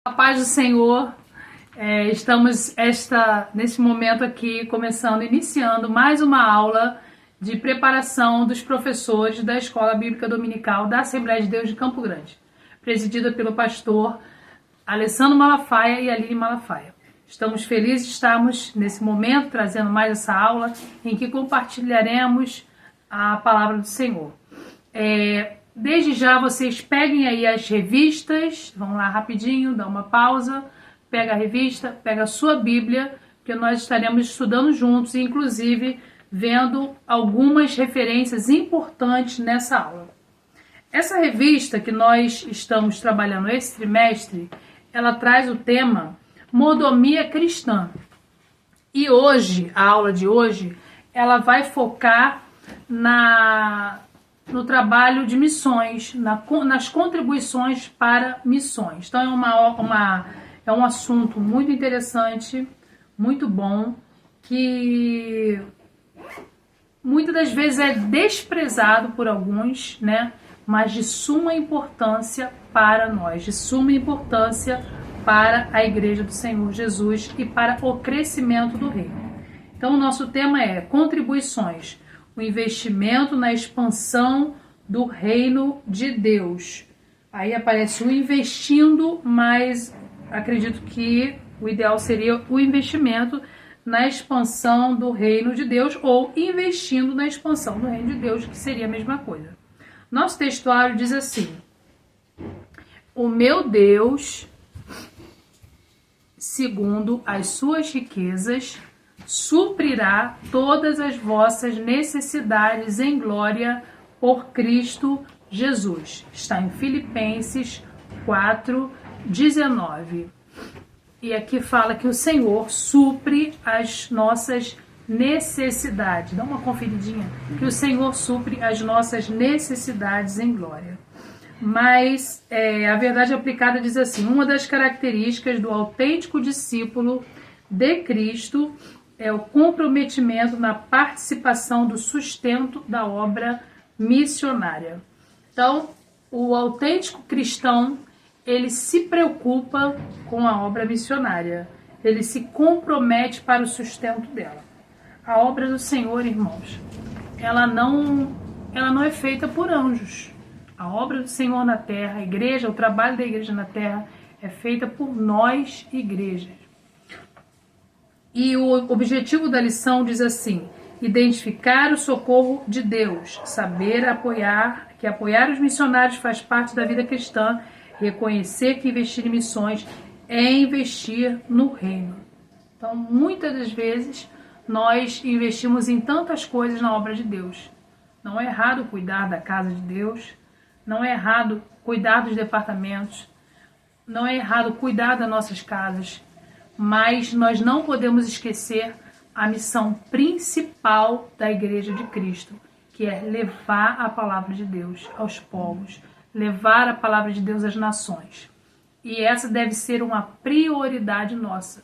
A paz do Senhor, estamos nesse momento aqui iniciando mais uma aula de preparação dos professores da Escola Bíblica Dominical da Assembleia de Deus de Campo Grande, presidida pelo pastor Alessandro Malafaia e Aline Malafaia. Estamos felizes de estarmos nesse momento trazendo mais essa aula em que compartilharemos a palavra do Senhor. Desde já vocês peguem aí as revistas, vão lá rapidinho, dá uma pausa, pega a revista, pega a sua Bíblia, porque nós estaremos estudando juntos e inclusive vendo algumas referências importantes nessa aula. Essa revista que nós estamos trabalhando esse trimestre, ela traz o tema Mordomia Cristã. E hoje, a aula de hoje, ela vai focar no trabalho de missões, nas contribuições para missões. Então é um assunto muito interessante, muito bom, que muitas das vezes é desprezado por alguns, né? Mas de suma importância para nós, de suma importância para a Igreja do Senhor Jesus e para o crescimento do reino. Então o nosso tema é contribuições, o investimento na expansão do reino de Deus. Aí aparece o investindo, mas acredito que o ideal seria o investimento na expansão do reino de Deus ou investindo na expansão do reino de Deus, que seria a mesma coisa. Nosso textuário diz assim: o meu Deus, segundo as suas riquezas, suprirá todas as vossas necessidades em glória por Cristo Jesus. Está em Filipenses 4:19. E aqui fala que o Senhor supre as nossas necessidades. Dá uma conferidinha. Que o Senhor supre as nossas necessidades em glória. Mas a verdade aplicada diz assim: uma das características do autêntico discípulo de Cristo é o comprometimento na participação do sustento da obra missionária. Então, o autêntico cristão, ele se preocupa com a obra missionária, ele se compromete para o sustento dela. A obra do Senhor, irmãos, ela não é feita por anjos. A obra do Senhor na terra, a igreja, o trabalho da igreja na terra é feita por nós, igrejas. E o objetivo da lição diz assim: identificar o socorro de Deus, saber que apoiar os missionários faz parte da vida cristã, reconhecer que investir em missões é investir no reino. Então, muitas das vezes, nós investimos em tantas coisas na obra de Deus. Não é errado cuidar da casa de Deus, não é errado cuidar dos departamentos, não é errado cuidar das nossas casas, mas nós não podemos esquecer a missão principal da Igreja de Cristo, que é levar a palavra de Deus aos povos, levar a palavra de Deus às nações. E essa deve ser uma prioridade nossa,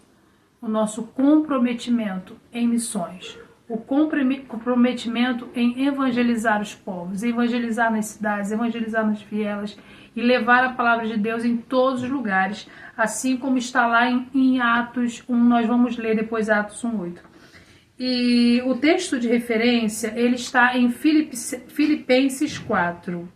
o nosso comprometimento em missões, o comprometimento em evangelizar os povos, evangelizar nas cidades, evangelizar nas vielas e levar a palavra de Deus em todos os lugares, assim como está lá em Atos 1, nós vamos ler depois Atos 1:8. E o texto de referência, ele está em Filipenses 4.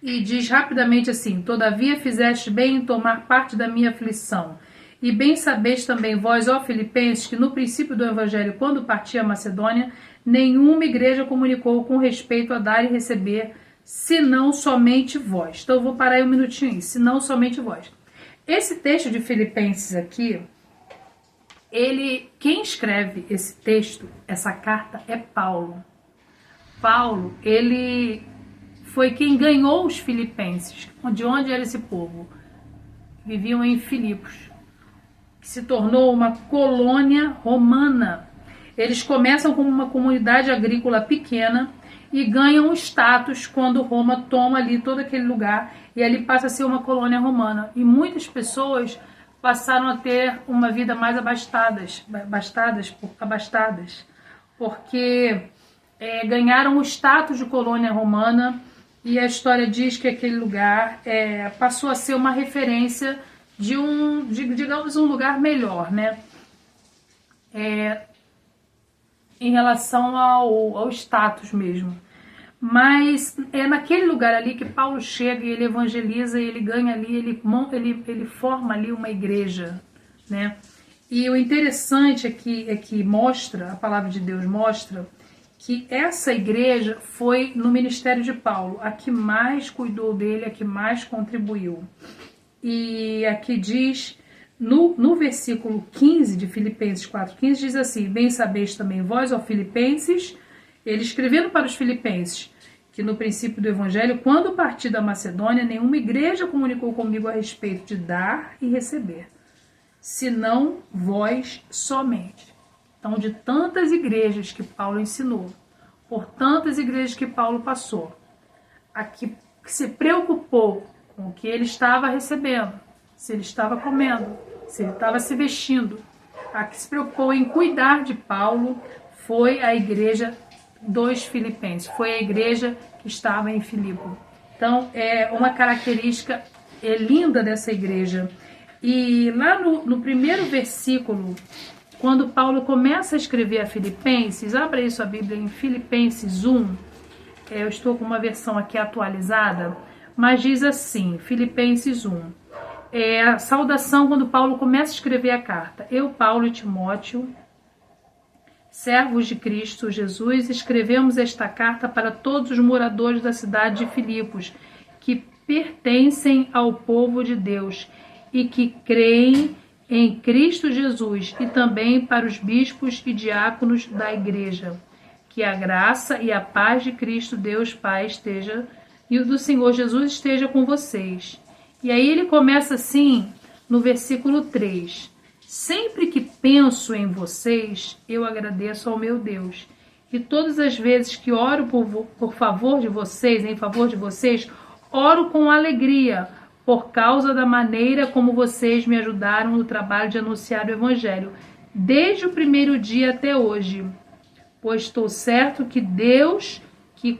E diz rapidamente assim: todavia fizeste bem em tomar parte da minha aflição. E bem sabeis também vós, ó Filipenses, que no princípio do Evangelho, quando parti a Macedônia, nenhuma igreja comunicou com respeito a dar e receber, senão somente vós. Então eu vou parar aí um minutinho aí, senão somente vós. Esse texto de Filipenses aqui, quem escreve esse texto, essa carta, é Paulo. Paulo, ele foi quem ganhou os filipenses. De onde era esse povo? Viviam em Filipos, que se tornou uma colônia romana. Eles começam como uma comunidade agrícola pequena e ganham status quando Roma toma ali todo aquele lugar e ali passa a ser uma colônia romana. E muitas pessoas passaram a ter uma vida mais abastadas, porque ganharam o status de colônia romana. E a história diz que aquele lugar passou a ser uma referência digamos, um lugar melhor, né? Em relação ao status mesmo. Mas é naquele lugar ali que Paulo chega e ele evangeliza, e ele ganha ali, ele forma ali uma igreja, né? E o interessante é que mostra, a palavra de Deus mostra, que essa igreja foi no ministério de Paulo, a que mais cuidou dele, a que mais contribuiu. E aqui diz, no versículo 15 de Filipenses 4,15, diz assim: bem sabeis também vós, ó Filipenses, ele escrevendo para os filipenses, que no princípio do evangelho, quando parti da Macedônia, nenhuma igreja comunicou comigo a respeito de dar e receber, senão vós somente. Então, de tantas igrejas que Paulo ensinou, por tantas igrejas que Paulo passou, a que se preocupou com o que ele estava recebendo, se ele estava comendo, se ele estava se vestindo, a que se preocupou em cuidar de Paulo, foi a igreja dos Filipenses, foi a igreja que estava em Filipe. Então, é uma característica linda dessa igreja. E lá no primeiro versículo, quando Paulo começa a escrever a Filipenses, abra aí sua Bíblia em Filipenses 1, eu estou com uma versão aqui atualizada, mas diz assim, Filipenses 1, a saudação quando Paulo começa a escrever a carta. Eu, Paulo e Timóteo, servos de Cristo Jesus, escrevemos esta carta para todos os moradores da cidade de Filipos, que pertencem ao povo de Deus e que creem em Cristo Jesus, e também para os bispos e diáconos da igreja. Que a graça e a paz de Cristo Deus Pai e o do Senhor Jesus esteja com vocês. E aí ele começa assim, no versículo 3. Sempre que penso em vocês, eu agradeço ao meu Deus. E todas as vezes que oro por favor de vocês, em favor de vocês, oro com alegria, por causa da maneira como vocês me ajudaram no trabalho de anunciar o Evangelho, desde o primeiro dia até hoje. Pois estou certo que Deus, que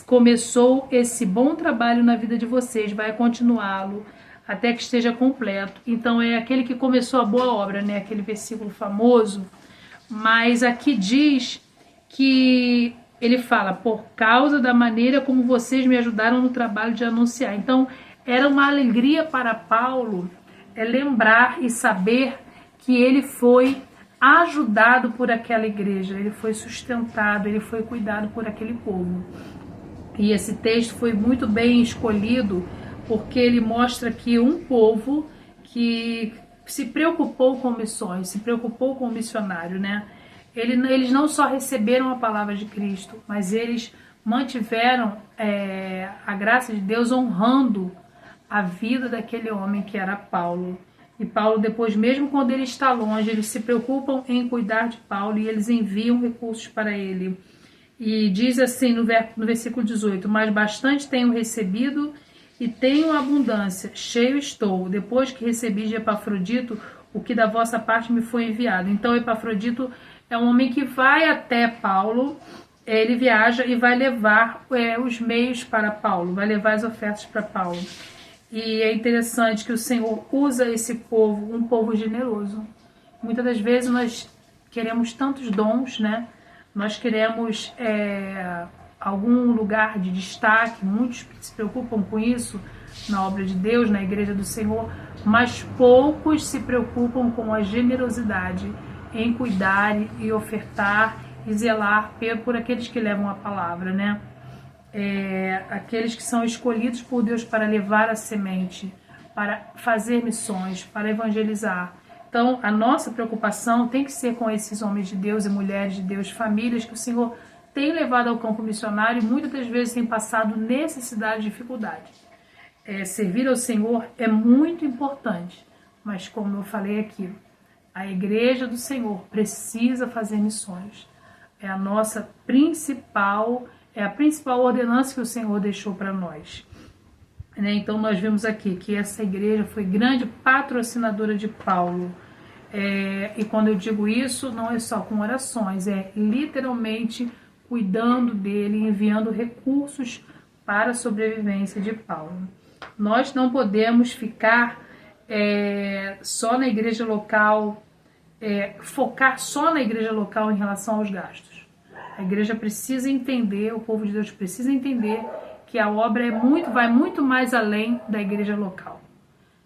começou esse bom trabalho na vida de vocês, vai continuá-lo até que esteja completo. Então é aquele que começou a boa obra, né? Aquele versículo famoso. Mas aqui diz que ele fala, por causa da maneira como vocês me ajudaram no trabalho de anunciar. Então era uma alegria para Paulo lembrar e saber que ele foi ajudado por aquela igreja, ele foi sustentado, ele foi cuidado por aquele povo. E esse texto foi muito bem escolhido, porque ele mostra que um povo que se preocupou com missões, se preocupou com o missionário, né? Eles não só receberam a palavra de Cristo, mas eles mantiveram a graça de Deus honrando a vida daquele homem que era Paulo. E Paulo, depois, mesmo quando ele está longe, eles se preocupam em cuidar de Paulo e eles enviam recursos para ele. E diz assim no versículo 18, mas bastante tenho recebido e tenho abundância, cheio estou, depois que recebi de Epafrodito o que da vossa parte me foi enviado. Então Epafrodito é um homem que vai até Paulo, ele viaja e vai levar os meios para Paulo, vai levar as ofertas para Paulo. E é interessante que o Senhor usa esse povo, um povo generoso. Muitas das vezes nós queremos tantos dons, né? Nós queremos algum lugar de destaque, muitos se preocupam com isso na obra de Deus, na igreja do Senhor, mas poucos se preocupam com a generosidade em cuidar e ofertar e zelar por aqueles que levam a palavra, né? Aqueles que são escolhidos por Deus para levar a semente, para fazer missões, para evangelizar. Então, a nossa preocupação tem que ser com esses homens de Deus e mulheres de Deus, famílias que o Senhor tem levado ao campo missionário e muitas das vezes tem passado necessidade e dificuldade. Servir ao Senhor é muito importante, mas como eu falei aqui, a igreja do Senhor precisa fazer missões. É a principal ordenança que o Senhor deixou para nós. Então nós vemos aqui que essa igreja foi grande patrocinadora de Paulo. E quando eu digo isso, não é só com orações, é literalmente cuidando dele, enviando recursos para a sobrevivência de Paulo. Nós não podemos ficar só na igreja local, focar só na igreja local em relação aos gastos. A igreja precisa entender, o povo de Deus precisa entender que a obra vai muito mais além da igreja local.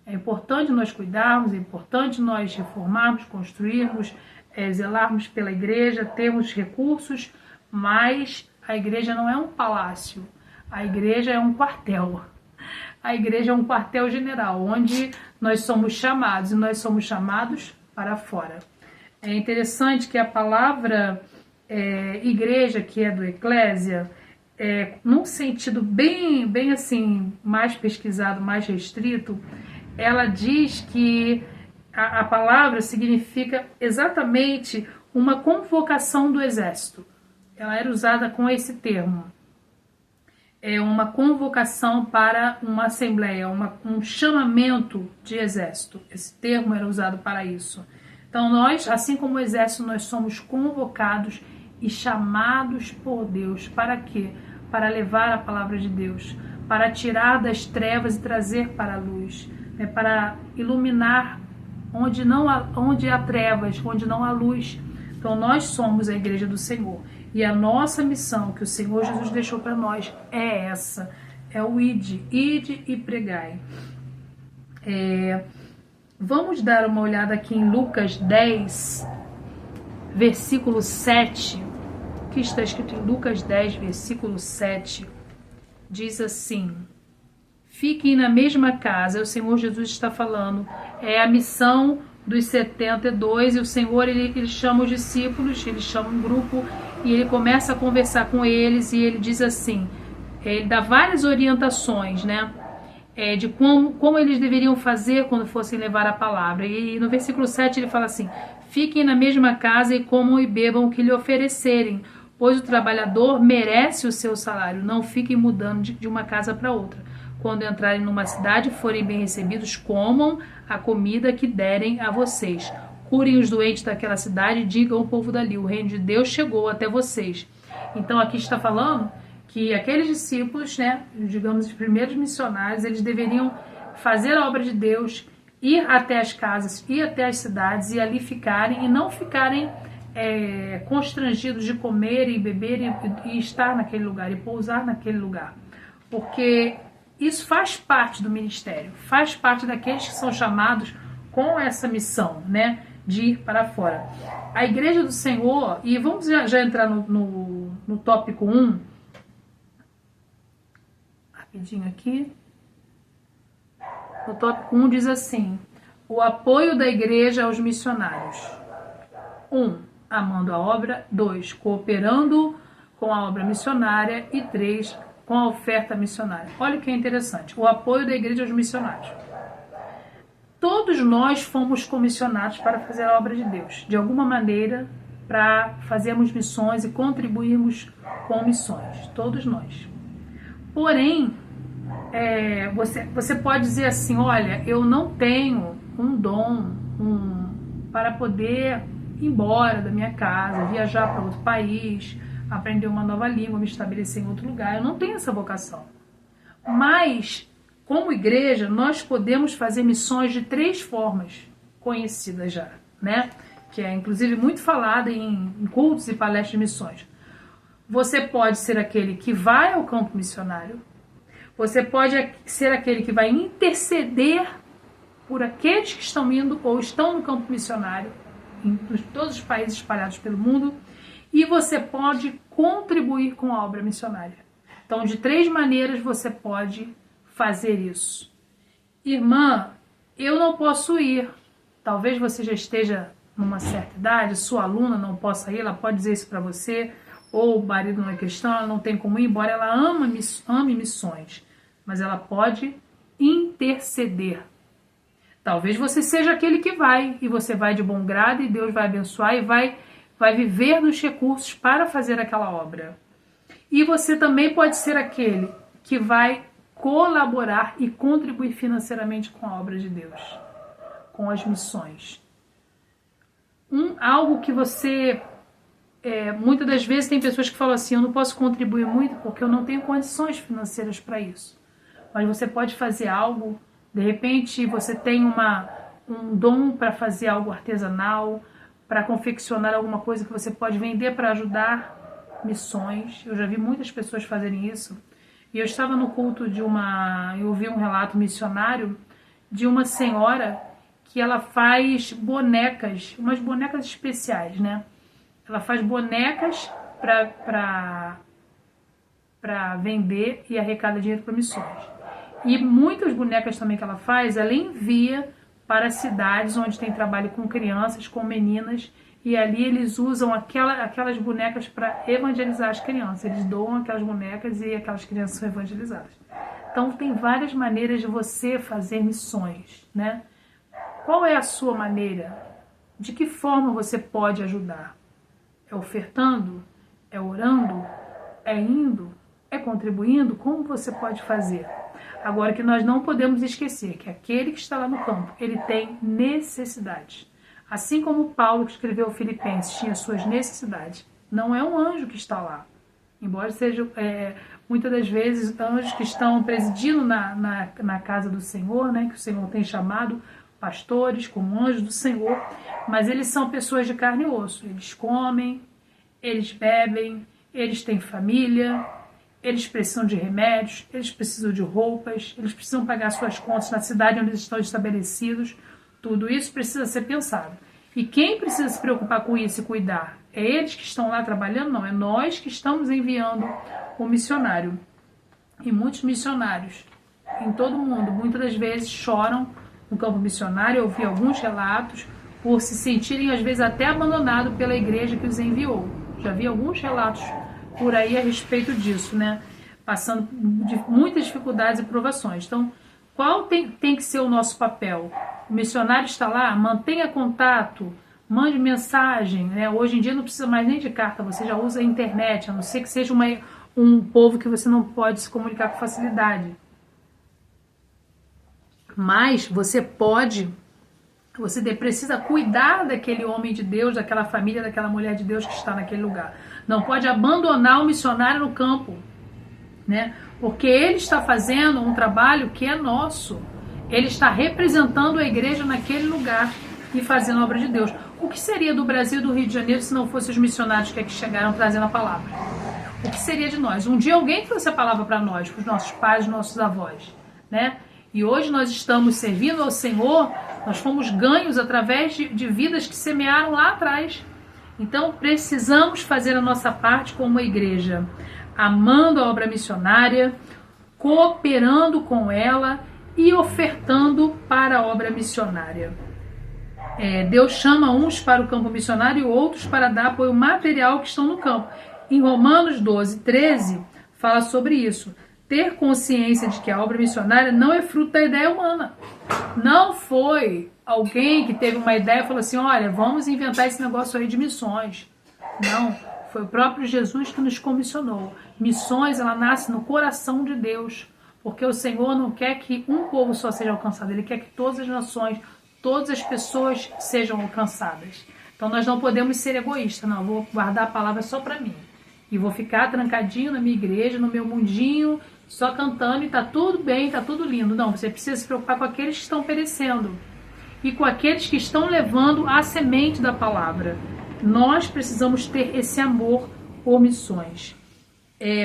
É importante nós cuidarmos, é importante nós reformarmos, construirmos, zelarmos pela igreja, termos recursos, mas a igreja não é um palácio, a igreja é um quartel. A igreja é um quartel-general, onde nós somos chamados, e nós somos chamados para fora. É interessante que a palavra igreja, que é do Eclésia, num sentido bem assim, mais pesquisado, mais restrito, ela diz que a palavra significa exatamente uma convocação do exército. Ela era usada com esse termo. É uma convocação para uma assembleia, um chamamento de exército. Esse termo era usado para isso. Então nós, assim como o exército, nós somos convocados e chamados por Deus. Para quê? Para levar a palavra de Deus, para tirar das trevas e trazer para a luz, para iluminar onde há trevas, onde não há luz. Então nós somos a igreja do Senhor. E a nossa missão que o Senhor Jesus deixou para nós é essa, é o ide e pregai. Vamos dar uma olhada aqui em Lucas 10, versículo 7, que está escrito em Lucas 10, versículo 7, diz assim: fiquem na mesma casa. O Senhor Jesus está falando, é a missão dos 72, e o Senhor ele chama os discípulos, ele chama um grupo e ele começa a conversar com eles, e ele diz assim, ele dá várias orientações, né, de como eles deveriam fazer quando fossem levar a palavra. E no versículo 7 ele fala assim: fiquem na mesma casa e comam e bebam o que lhe oferecerem, pois o trabalhador merece o seu salário. Não fiquem mudando de uma casa para outra. Quando entrarem numa cidade e forem bem recebidos, comam a comida que derem a vocês. Curem os doentes daquela cidade e digam ao povo dali: o reino de Deus chegou até vocês. Então aqui está falando que aqueles discípulos, né, digamos os primeiros missionários, eles deveriam fazer a obra de Deus, ir até as casas, ir até as cidades e ali ficarem, e não ficarem constrangidos de comer e beber e estar naquele lugar, e pousar naquele lugar. Porque isso faz parte do ministério, faz parte daqueles que são chamados com essa missão, né, de ir para fora. A igreja do Senhor, e vamos já entrar no tópico 1, rapidinho aqui. No tópico 1 diz assim: o apoio da igreja aos missionários. 1. Amando a obra. 2. Cooperando com a obra missionária. E 3. Com a oferta missionária. Olha o que é interessante, o apoio da igreja aos missionários. Todos nós fomos comissionados para fazer a obra de Deus, de alguma maneira, para fazermos missões e contribuirmos com missões, todos nós. Porém, você pode dizer assim: olha, eu não tenho um dom para poder ir embora da minha casa, viajar para outro país, aprender uma nova língua, me estabelecer em outro lugar. Eu não tenho essa vocação. Mas, como igreja, nós podemos fazer missões de 3 formas conhecidas já, né? Que é inclusive muito falada em cultos e palestras de missões. Você pode ser aquele que vai ao campo missionário. Você pode ser aquele que vai interceder por aqueles que estão indo ou estão no campo missionário em todos os países espalhados pelo mundo. E você pode contribuir com a obra missionária. Então, de 3 maneiras você pode fazer isso. Irmã, eu não posso ir. Talvez você já esteja numa certa idade, sua aluna não possa ir, ela pode dizer isso para você, ou o marido não é cristão, ela não tem como ir, embora ela ame missões, mas ela pode interceder. Talvez você seja aquele que vai, e você vai de bom grado, e Deus vai abençoar, e vai viver dos recursos para fazer aquela obra. E você também pode ser aquele que vai colaborar e contribuir financeiramente com a obra de Deus, com as missões. Algo que você... muitas das vezes tem pessoas que falam assim: eu não posso contribuir muito porque eu não tenho condições financeiras para isso. Mas você pode fazer algo De repente você tem um dom para fazer algo artesanal, para confeccionar alguma coisa que você pode vender para ajudar missões. Eu já vi muitas pessoas fazerem isso. E eu estava no culto eu ouvi um relato missionário de uma senhora que ela faz bonecas, umas bonecas especiais, né? Ela faz bonecas para vender e arrecada dinheiro para missões. E muitas bonecas também que ela faz, ela envia para cidades onde tem trabalho com crianças, com meninas, e ali eles usam aquelas bonecas para evangelizar as crianças. Eles doam aquelas bonecas e aquelas crianças são evangelizadas. Então tem várias maneiras de você fazer missões, né? Qual é a sua maneira? De que forma você pode ajudar? É ofertando? É orando? É indo? É contribuindo? Como você pode fazer? Agora, que nós não podemos esquecer que aquele que está lá no campo, ele tem necessidades. Assim como Paulo, que escreveu Filipenses, tinha suas necessidades. Não é um anjo que está lá. Embora sejam, muitas das vezes, anjos que estão presidindo na casa do Senhor, né, que o Senhor tem chamado pastores como anjos do Senhor, mas eles são pessoas de carne e osso. Eles comem, eles bebem, eles têm família, eles precisam de remédios, eles precisam de roupas, eles precisam pagar suas contas na cidade onde eles estão estabelecidos. Tudo isso precisa ser pensado. E quem precisa se preocupar com isso e cuidar? É eles que estão lá trabalhando? Não, é nós que estamos enviando o missionário. E muitos missionários em todo o mundo, muitas das vezes choram no campo missionário. Eu ouvi alguns relatos por se sentirem às vezes até abandonados pela igreja que os enviou. Já vi alguns relatos por aí a respeito disso, né? Passando de muitas dificuldades e provações. Então, qual tem que ser o nosso papel? O missionário está lá, mantenha contato, mande mensagem, né? Hoje em dia não precisa mais nem de carta, você já usa a internet, a não ser que seja um povo que você não pode se comunicar com facilidade. Mas você precisa cuidar daquele homem de Deus, daquela família, daquela mulher de Deus que está naquele lugar. Não pode abandonar o missionário no campo, né? Porque ele está fazendo um trabalho que é nosso. Ele está representando a igreja naquele lugar e fazendo a obra de Deus. O que seria do Brasil e do Rio de Janeiro se não fossem os missionários que aqui chegaram trazendo a palavra? O que seria de nós? Um dia alguém trouxe a palavra para nós, para os nossos pais, nossos avós, né? E hoje nós estamos servindo ao Senhor, nós fomos ganhos através de vidas que semearam lá atrás. Então precisamos fazer a nossa parte como igreja, amando a obra missionária, cooperando com ela e ofertando para a obra missionária. Deus chama uns para o campo missionário e outros para dar apoio material que estão no campo. Em Romanos 12, 13, fala sobre isso. Ter consciência de que a obra missionária não é fruto da ideia humana. Não foi alguém que teve uma ideia e falou assim, olha, vamos inventar esse negócio aí de missões. Não, foi o próprio Jesus que nos comissionou. Missões, ela nasce no coração de Deus, porque o Senhor não quer que um povo só seja alcançado, Ele quer que todas as nações, todas as pessoas sejam alcançadas. Então nós não podemos ser egoístas, não, vou guardar a palavra só para mim. E vou ficar trancadinho na minha igreja, no meu mundinho, só cantando e tá tudo bem, tá tudo lindo. Não, você precisa se preocupar com aqueles que estão perecendo e com aqueles que estão levando a semente da palavra. Nós precisamos ter esse amor por missões.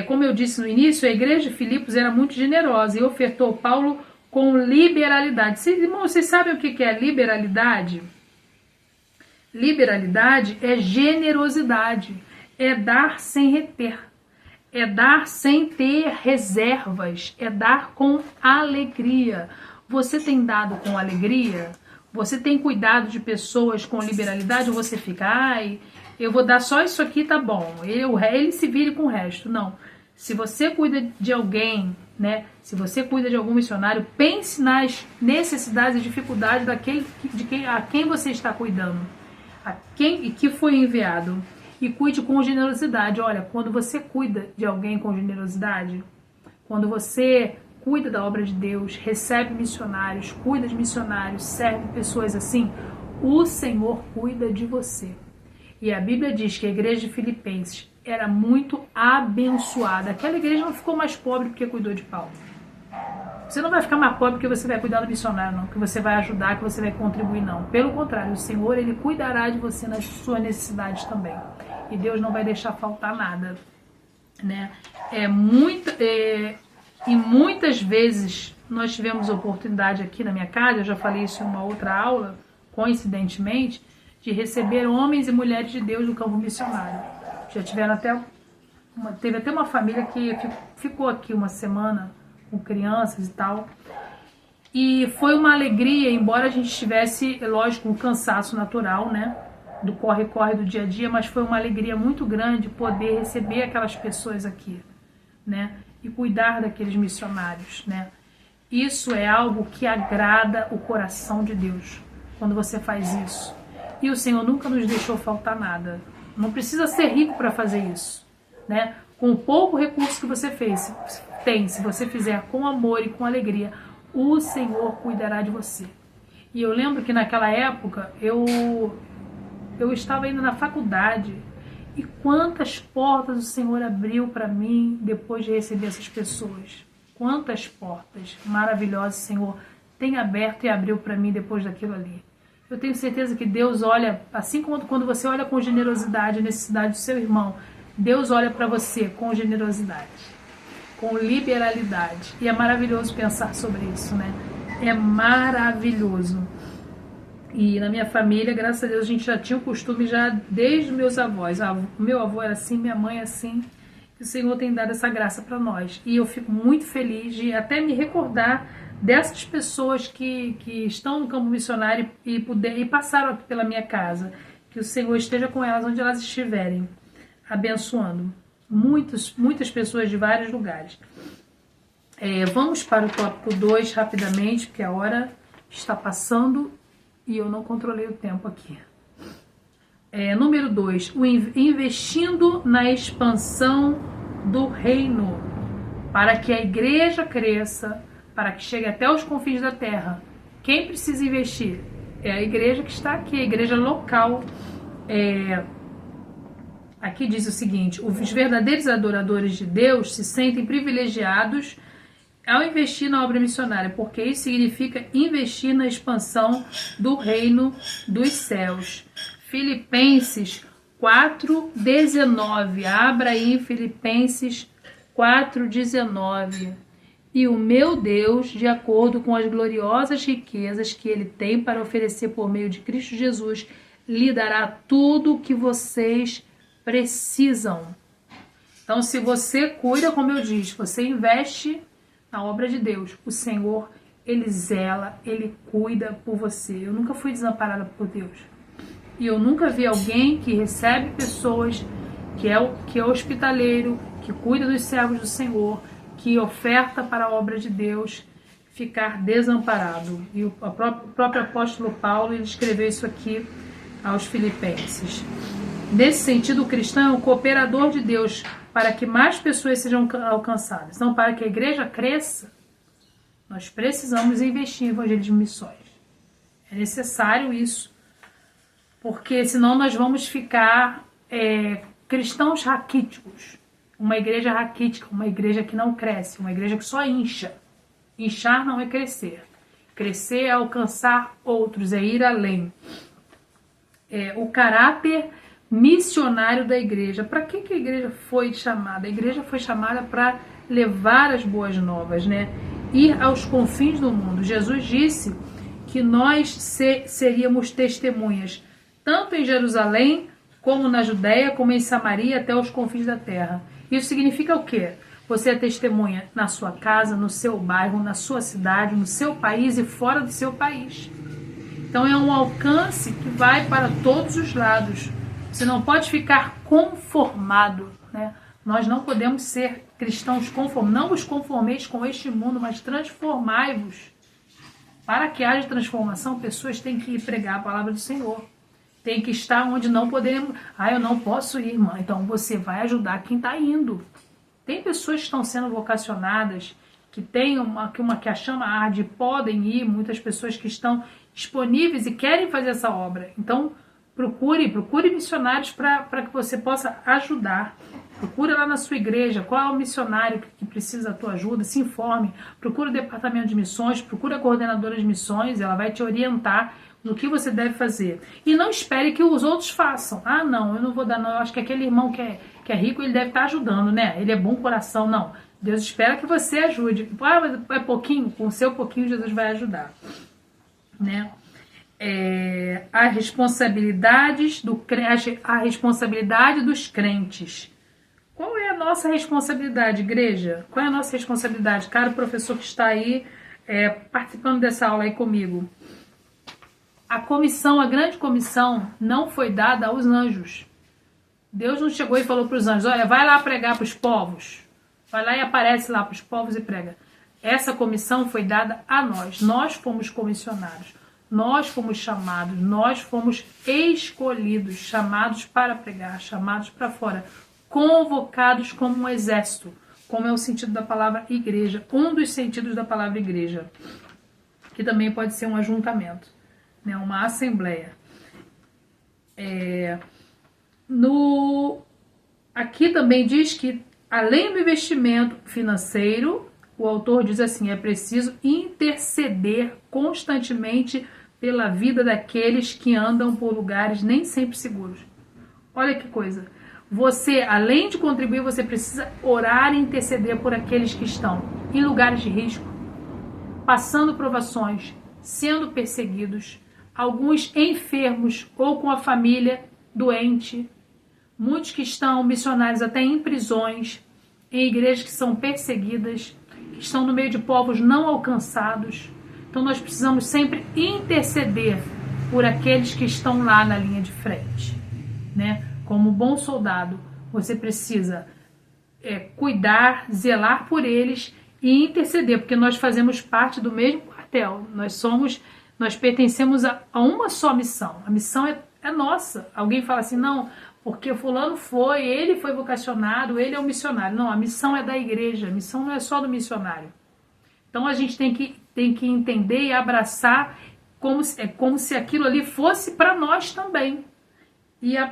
Como eu disse no início, a igreja de Filipos era muito generosa e ofertou Paulo com liberalidade. Irmãos, vocês sabem o que é liberalidade? Liberalidade é generosidade, é dar sem reter, é dar sem ter reservas, é dar com alegria. Você tem dado com alegria? Você tem cuidado de pessoas com liberalidade? Ou você fica, eu vou dar só isso aqui, tá bom, ele se vire com o resto. Não. Se você cuida de alguém, né? Se você cuida de algum missionário, pense nas necessidades e dificuldades a quem você está cuidando, a quem que foi enviado. E cuide com generosidade. Olha, quando você cuida de alguém com generosidade, quando você cuida da obra de Deus, recebe missionários, cuida de missionários, serve pessoas assim, o Senhor cuida de você. E a Bíblia diz que a igreja de Filipenses era muito abençoada. Aquela igreja não ficou mais pobre porque cuidou de Paulo. Você não vai ficar mais pobre porque você vai cuidar do missionário, não. Que você vai ajudar, que você vai contribuir, não. Pelo contrário, o Senhor, Ele cuidará de você nas suas necessidades também. E Deus não vai deixar faltar nada, né? E muitas vezes nós tivemos oportunidade aqui na minha casa, eu já falei isso em uma outra aula, coincidentemente, de receber homens e mulheres de Deus no campo missionário. Já tiveram teve até uma família que ficou aqui uma semana com crianças e tal. E foi uma alegria, embora a gente tivesse, lógico, um cansaço natural, né? Do corre-corre do dia a dia, mas foi uma alegria muito grande poder receber aquelas pessoas aqui, né? E cuidar daqueles missionários, né? Isso é algo que agrada o coração de Deus, quando você faz isso. E o Senhor nunca nos deixou faltar nada. Não precisa ser rico para fazer isso, né? Com o pouco recurso que você se você fizer com amor e com alegria, o Senhor cuidará de você. E eu lembro que naquela época eu estava indo na faculdade e quantas portas o Senhor abriu para mim depois de receber essas pessoas. Quantas portas maravilhosas o Senhor tem aberto e abriu para mim depois daquilo ali. Eu tenho certeza que Deus olha, assim como quando você olha com generosidade a necessidade do seu irmão, Deus olha para você com generosidade, com liberalidade. E é maravilhoso pensar sobre isso, né? É maravilhoso. E na minha família, graças a Deus, a gente já tinha o costume já desde os meus avós. Meu avô era assim, minha mãe assim. E o Senhor tem dado essa graça para nós. E eu fico muito feliz de até me recordar dessas pessoas que estão no campo missionário e passaram aqui pela minha casa. Que o Senhor esteja com elas onde elas estiverem, abençoando. Muitas pessoas de vários lugares. Vamos para o tópico 2 rapidamente, porque a hora está passando e eu não controlei o tempo aqui. Número 2, investindo na expansão do reino, para que a igreja cresça, para que chegue até os confins da terra. Quem precisa investir? É a igreja que está aqui, a igreja local. Aqui diz o seguinte: os verdadeiros adoradores de Deus se sentem privilegiados ao investir na obra missionária, porque isso significa investir na expansão do reino dos céus. Filipenses 4:19. Abra aí Filipenses 4:19. E o meu Deus, de acordo com as gloriosas riquezas que Ele tem para oferecer por meio de Cristo Jesus, lhe dará tudo o que vocês precisam. Então, se você cuida, como eu disse, você investe na obra de Deus, o Senhor, Ele zela, Ele cuida por você. Eu nunca fui desamparada por Deus. E eu nunca vi alguém que recebe pessoas, que é hospitaleiro, que cuida dos servos do Senhor, que oferta para a obra de Deus, ficar desamparado. E o próprio apóstolo Paulo, ele escreveu isso aqui aos Filipenses. Nesse sentido, o cristão é um cooperador de Deus para que mais pessoas sejam alcançadas. Então, para que a igreja cresça, nós precisamos investir em evangelismo e missões. É necessário isso, porque senão nós vamos ficar cristãos raquíticos. Uma igreja raquítica, uma igreja que não cresce, uma igreja que só incha. Inchar não é crescer. Crescer é alcançar outros, é ir além. O caráter missionário da igreja. Para que a igreja foi chamada? A igreja foi chamada para levar as boas novas, né? Ir aos confins do mundo. Jesus disse que nós seríamos testemunhas, tanto em Jerusalém, como na Judéia, como em Samaria, até os confins da terra. Isso significa o quê? Você é testemunha na sua casa, no seu bairro, na sua cidade, no seu país e fora do seu país. Então é um alcance que vai para todos os lados. Você não pode ficar conformado, né? Nós não podemos ser cristãos conformados. Não vos conformeis com este mundo, mas transformai-vos. Para que haja transformação, pessoas têm que ir pregar a palavra do Senhor. Tem que estar onde não podemos. Eu não posso ir, irmã. Então você vai ajudar quem está indo. Tem pessoas que estão sendo vocacionadas, que tem que a chama arde, podem ir. Muitas pessoas que estão disponíveis e querem fazer essa obra. Então procure missionários para que você possa ajudar procura lá na sua igreja qual é o missionário que precisa da tua ajuda, se informe, procura o departamento de missões, procura a coordenadora de missões, ela vai te orientar no que você deve fazer. E não espere que os outros façam. Ah, não, eu não vou dar não, eu acho que aquele irmão que é rico, ele deve estar ajudando, né? Ele é bom coração, não. Deus espera que você ajude. Ah, mas é pouquinho, com o seu pouquinho Jesus vai ajudar, né? A responsabilidade dos crentes. Qual é a nossa responsabilidade, igreja? Qual é a nossa responsabilidade? Caro professor que está aí participando dessa aula aí comigo. A grande comissão não foi dada aos anjos. Deus não chegou e falou para os anjos, olha, vai lá pregar para os povos. Vai lá e aparece lá para os povos e prega. Essa comissão foi dada a nós. Nós fomos comissionados. Nós fomos chamados. Nós fomos escolhidos, chamados para pregar, chamados para fora. Convocados como um exército. Como é o sentido da palavra igreja. Um dos sentidos da palavra igreja. Que também pode ser um ajuntamento. Né, uma assembleia. Aqui também diz que, além do investimento financeiro, o autor diz assim, é preciso interceder constantemente pela vida daqueles que andam por lugares nem sempre seguros. Olha que coisa. Você, além de contribuir, você precisa orar e interceder por aqueles que estão em lugares de risco, passando provações, sendo perseguidos, alguns enfermos ou com a família doente, muitos que estão missionários até em prisões, em igrejas que são perseguidas, que estão no meio de povos não alcançados. Então nós precisamos sempre interceder por aqueles que estão lá na linha de frente, né? Como bom soldado, você precisa cuidar, zelar por eles e interceder, porque nós fazemos parte do mesmo quartel. Nós pertencemos a uma só missão. A missão é nossa. Alguém fala assim, não, porque fulano ele foi vocacionado, ele é um missionário. Não, a missão é da igreja, a missão não é só do missionário. Então a gente tem que entender e abraçar como se aquilo ali fosse para nós também.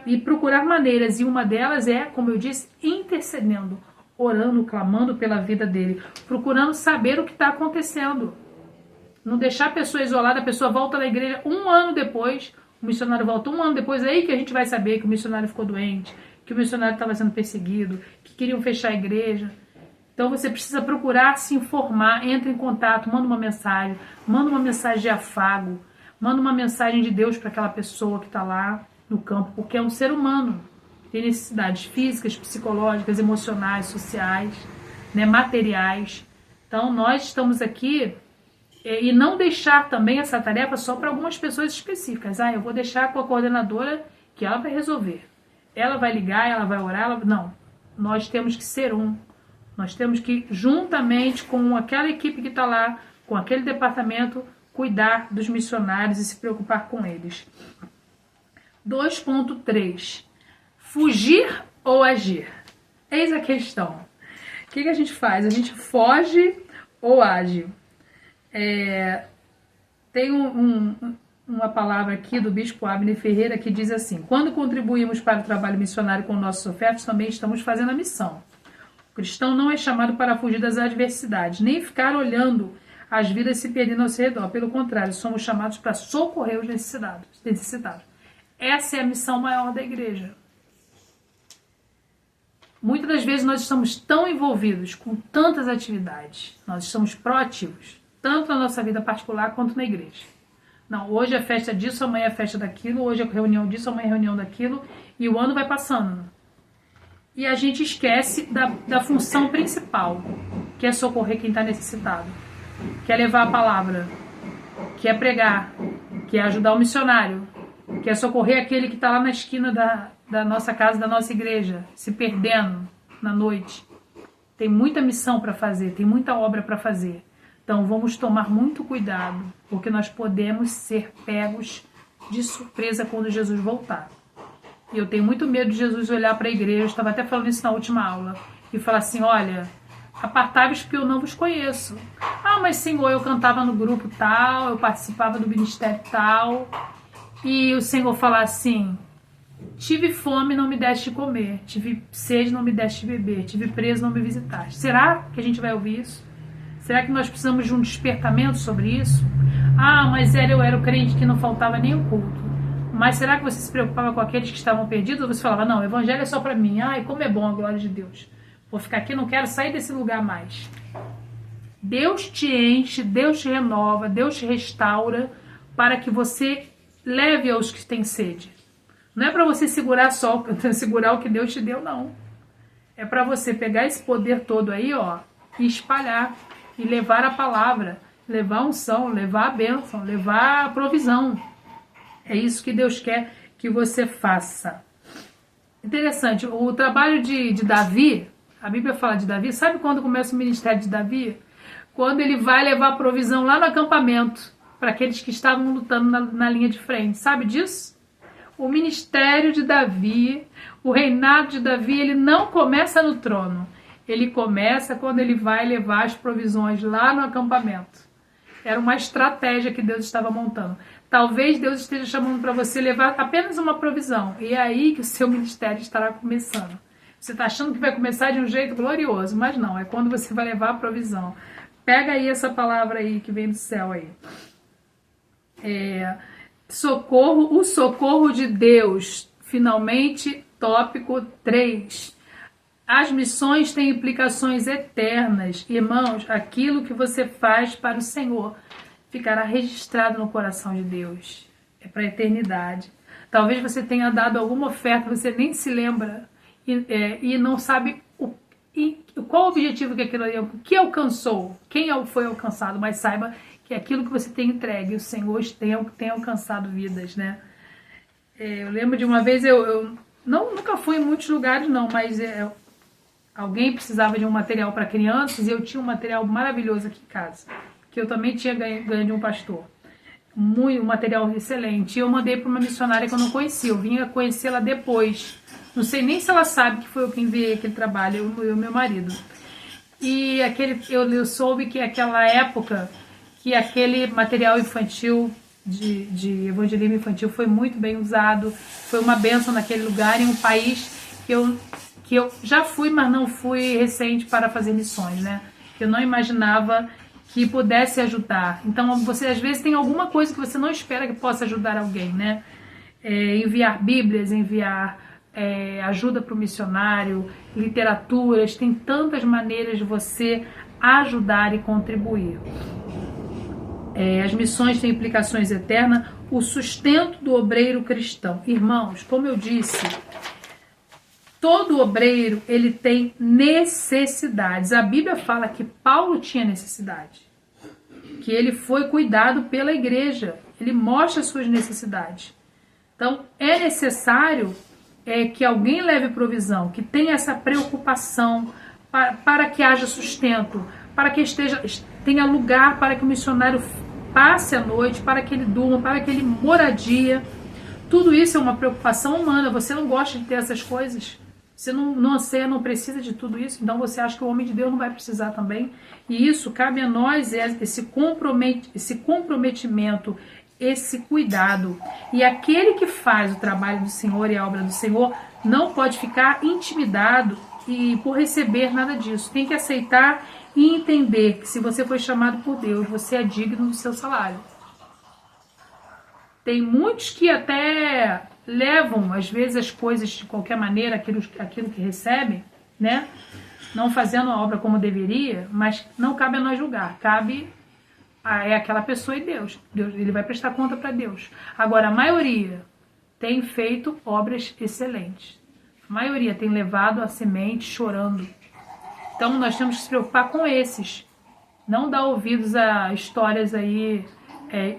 E procurar maneiras, e uma delas é, como eu disse, intercedendo, orando, clamando pela vida dele, procurando saber o que está acontecendo. Não deixar a pessoa isolada, a pessoa volta na igreja um ano depois, o missionário volta um ano depois, aí que a gente vai saber que o missionário ficou doente, que o missionário estava sendo perseguido, que queriam fechar a igreja. Então você precisa procurar se informar, entra em contato, manda uma mensagem de afago, manda uma mensagem de Deus para aquela pessoa que está lá no campo, porque é um ser humano, tem necessidades físicas, psicológicas, emocionais, sociais, né, materiais. Então nós estamos aqui e não deixar também essa tarefa só para algumas pessoas específicas. Eu vou deixar com a coordenadora que ela vai resolver. Ela vai ligar, ela vai orar, não. Nós temos que ser um. Nós temos que, juntamente com aquela equipe que está lá, com aquele departamento, cuidar dos missionários e se preocupar com eles. 2.3. Fugir ou agir? Eis a questão. O que a gente faz? A gente foge ou age? Tem uma palavra aqui do bispo Abner Ferreira que diz assim: quando contribuímos para o trabalho missionário com nossos ofertas, também estamos fazendo a missão. O cristão não é chamado para fugir das adversidades, nem ficar olhando as vidas se perdendo ao seu redor. Pelo contrário, somos chamados para socorrer os necessitados. Essa é a missão maior da igreja. Muitas das vezes nós estamos tão envolvidos com tantas atividades, nós estamos proativos, tanto na nossa vida particular quanto na igreja. Não, hoje é festa disso, amanhã é festa daquilo, hoje é reunião disso, amanhã é reunião daquilo, e o ano vai passando. E a gente esquece da função principal, que é socorrer quem está necessitado, que é levar a palavra, que é pregar, que é ajudar o missionário, que é socorrer aquele que está lá na esquina da nossa casa, da nossa igreja, se perdendo na noite. Tem muita missão para fazer, tem muita obra para fazer. Então vamos tomar muito cuidado, porque nós podemos ser pegos de surpresa quando Jesus voltar. E eu tenho muito medo de Jesus olhar para a igreja, eu estava até falando isso na última aula, e falar assim, olha, apartai-vos porque eu não vos conheço. Mas Senhor, eu cantava no grupo tal, eu participava do ministério tal, e o Senhor falar assim, tive fome, não me deste de comer. Tive sede, não me deste de beber. Tive preso, não me visitaste. Será que a gente vai ouvir isso? Será que nós precisamos de um despertamento sobre isso? Ah, mas eu era o crente que não faltava nem o culto. Mas será que você se preocupava com aqueles que estavam perdidos? Ou você falava, não, o evangelho é só para mim. Ai, como é bom a glória de Deus. Vou ficar aqui, não quero sair desse lugar mais. Deus te enche, Deus te renova, Deus te restaura para que você leve aos que têm sede. Não é para você segurar só, segurar o que Deus te deu, não. É para você pegar esse poder todo aí, ó, e espalhar, e levar a palavra, levar a unção, levar a bênção, levar a provisão. É isso que Deus quer que você faça. Interessante, o trabalho de Davi, a Bíblia fala de Davi, sabe quando começa o ministério de Davi? Quando ele vai levar provisão lá no acampamento, para aqueles que estavam lutando na linha de frente. Sabe disso? O ministério de Davi, o reinado de Davi, ele não começa no trono. Ele começa quando ele vai levar as provisões lá no acampamento. Era uma estratégia que Deus estava montando. Talvez Deus esteja chamando para você levar apenas uma provisão. E é aí que o seu ministério estará começando. Você está achando que vai começar de um jeito glorioso, mas não. É quando você vai levar a provisão. Pega aí essa palavra aí que vem do céu aí. Socorro, o socorro de Deus. Finalmente, tópico 3. As missões têm implicações eternas. Irmãos, aquilo que você faz para o Senhor ficará registrado no coração de Deus. É para a eternidade. Talvez você tenha dado alguma oferta, você nem se lembra e não sabe qual o objetivo que aquilo ali, o que alcançou, quem foi alcançado, mas saiba que aquilo que você tem entregue, o Senhor tem alcançado vidas, né? Eu lembro de uma vez, eu nunca fui em muitos lugares não, mas alguém precisava de um material para crianças e eu tinha um material maravilhoso aqui em casa, que eu também tinha ganho de um pastor. Um material excelente. E eu mandei para uma missionária que eu não conhecia, eu vinha conhecê-la depois. Não sei nem se ela sabe que foi eu que enviei aquele trabalho, eu e meu marido. E eu soube que aquela época, que aquele material infantil, de evangelismo infantil, foi muito bem usado, foi uma bênção naquele lugar, em um país que eu já fui, mas não fui recente para fazer missões, né? Eu não imaginava que pudesse ajudar. Então, você às vezes tem alguma coisa que você não espera que possa ajudar alguém, né? Enviar bíblias, enviar ajuda para o missionário, literaturas, tem tantas maneiras de você ajudar e contribuir. As missões têm implicações eternas, o sustento do obreiro cristão. Irmãos, como eu disse, todo obreiro ele tem necessidades. A Bíblia fala que Paulo tinha necessidade, que ele foi cuidado pela igreja, ele mostra suas necessidades. Então, é necessário que alguém leve provisão, que tenha essa preocupação para que haja sustento, para que tenha lugar para que o missionário passe a noite, para que ele durma, para que ele moradia. Tudo isso é uma preocupação humana. Você não gosta de ter essas coisas? Você não anseia, não precisa de tudo isso? Então você acha que o homem de Deus não vai precisar também? E isso cabe a nós, esse comprometimento, esse cuidado. E aquele que faz o trabalho do Senhor e a obra do Senhor não pode ficar intimidado por receber nada disso. Tem que aceitar e entender que se você foi chamado por Deus, você é digno do seu salário. Tem muitos que até levam, às vezes, as coisas de qualquer maneira, aquilo que recebem, né? Não fazendo a obra como deveria, mas não cabe a nós julgar. Cabe aquela pessoa e Deus. Ele vai prestar conta para Deus. Agora, a maioria tem feito obras excelentes. A maioria tem levado a semente chorando. Então, nós temos que se preocupar com esses. Não dar ouvidos a histórias aí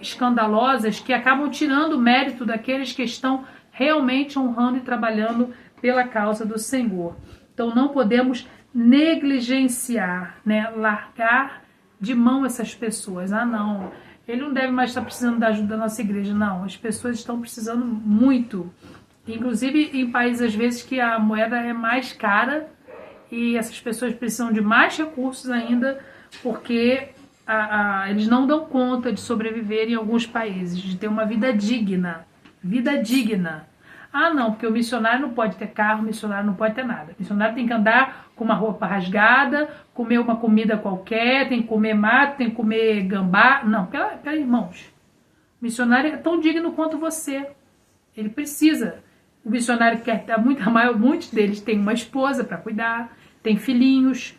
escandalosas que acabam tirando o mérito daqueles que estão realmente honrando e trabalhando pela causa do Senhor. Então, não podemos negligenciar, né? Largar de mão essas pessoas. Ah, não, ele não deve mais estar precisando da ajuda da nossa igreja. Não, as pessoas estão precisando muito. Inclusive em países, às vezes, que a moeda é mais cara e essas pessoas precisam de mais recursos ainda, porque eles não dão conta de sobreviver em alguns países, de ter uma vida digna. Vida digna. Ah, não, porque o missionário não pode ter carro, o missionário não pode ter nada. O missionário tem que andar com uma roupa rasgada, comer uma comida qualquer, tem que comer mato, tem que comer gambá. Não, pera, irmãos. O missionário é tão digno quanto você. Ele precisa. O missionário quer ter muitos deles têm uma esposa para cuidar, tem filhinhos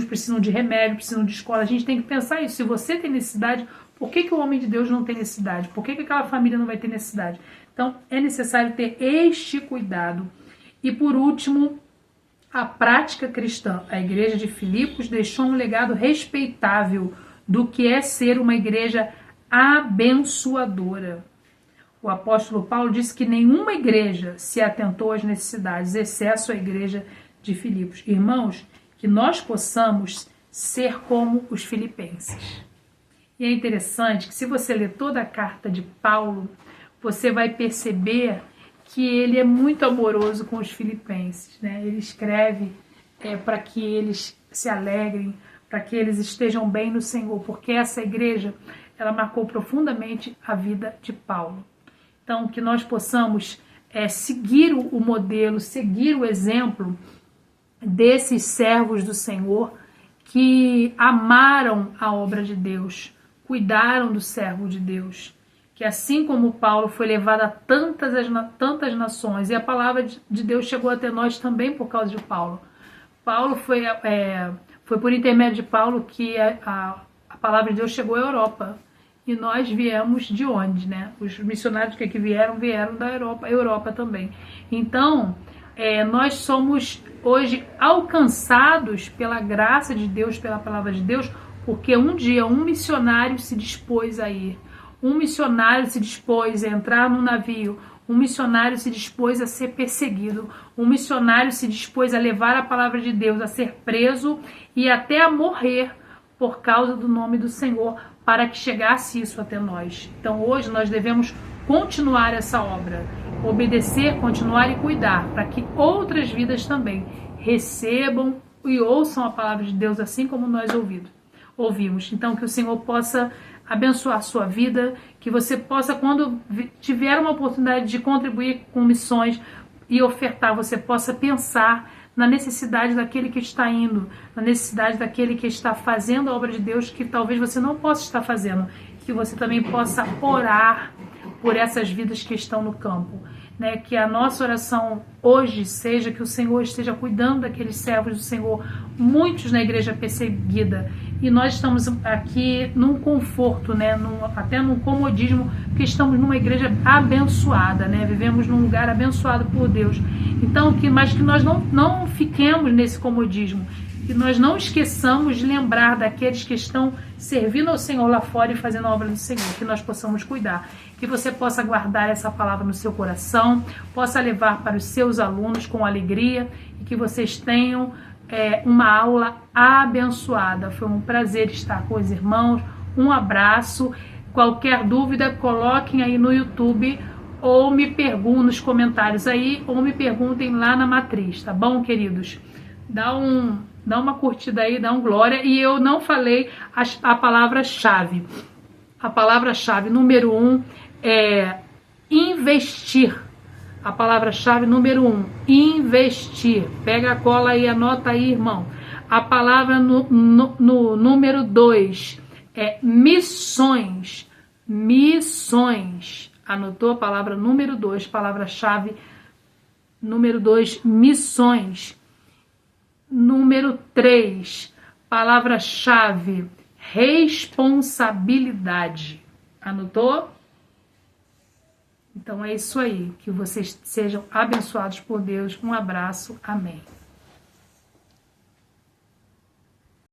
precisam de remédio, precisam de escola. A gente tem que pensar isso. Se você tem necessidade, por que o homem de Deus não tem necessidade? Por que aquela família não vai ter necessidade? Então, é necessário ter este cuidado. E por último, a prática cristã. A igreja de Filipos deixou um legado respeitável do que é ser uma igreja abençoadora. O apóstolo Paulo disse que nenhuma igreja se atentou às necessidades, exceto a igreja de Filipos. Irmãos, que nós possamos ser como os filipenses. E é interessante que se você ler toda a carta de Paulo, você vai perceber que ele é muito amoroso com os filipenses, né? Ele escreve para que eles se alegrem, para que eles estejam bem no Senhor, porque essa igreja, ela marcou profundamente a vida de Paulo. Então, que nós possamos seguir o modelo, seguir o exemplo desses servos do Senhor que amaram a obra de Deus, cuidaram do servo de Deus, que assim como Paulo foi levado a tantas nações, e a palavra de Deus chegou até nós também por causa de Paulo. Paulo foi por intermédio de Paulo que a palavra de Deus chegou à Europa. E nós viemos de onde, né? Os missionários que aqui vieram da Europa também. Então, nós somos hoje alcançados pela graça de Deus, pela palavra de Deus, porque um dia um missionário se dispôs a ir. Um missionário se dispôs a entrar num navio. Um missionário se dispôs a ser perseguido. Um missionário se dispôs a levar a palavra de Deus, a ser preso e até a morrer por causa do nome do Senhor, para que chegasse isso até nós. Então hoje nós devemos continuar essa obra, obedecer, continuar e cuidar, para que outras vidas também recebam e ouçam a palavra de Deus assim como nós ouvimos. Então que o Senhor possa abençoar a sua vida, que você possa, quando tiver uma oportunidade de contribuir com missões e ofertar, você possa pensar na necessidade daquele que está indo, na necessidade daquele que está fazendo a obra de Deus, que talvez você não possa estar fazendo, que você também possa orar por essas vidas que estão no campo, né? Que a nossa oração hoje seja que o Senhor esteja cuidando daqueles servos do Senhor, muitos na igreja perseguida, e nós estamos aqui num conforto, né? Até num comodismo, porque estamos numa igreja abençoada, né? Vivemos num lugar abençoado por Deus. Então, mas que nós não fiquemos nesse comodismo, que nós não esqueçamos de lembrar daqueles que estão servindo ao Senhor lá fora e fazendo a obra do Senhor, que nós possamos cuidar, que você possa guardar essa palavra no seu coração, possa levar para os seus alunos com alegria e que vocês tenham uma aula abençoada. Foi um prazer estar com os irmãos, um abraço. Qualquer dúvida, coloquem aí no YouTube ou me perguntem nos comentários aí, ou me perguntem lá na matriz, tá bom, queridos? Dá uma curtida aí, dá um glória. E eu não falei a palavra-chave. A palavra-chave número 1 é investir. A palavra-chave número 1, investir. Pega a cola e anota aí, irmão. A palavra no número 2 é missões. Missões. Anotou a palavra número 2, palavra-chave número 2, missões. Número 3, palavra-chave, responsabilidade. Anotou? Então é isso aí. Que vocês sejam abençoados por Deus. Um abraço. Amém.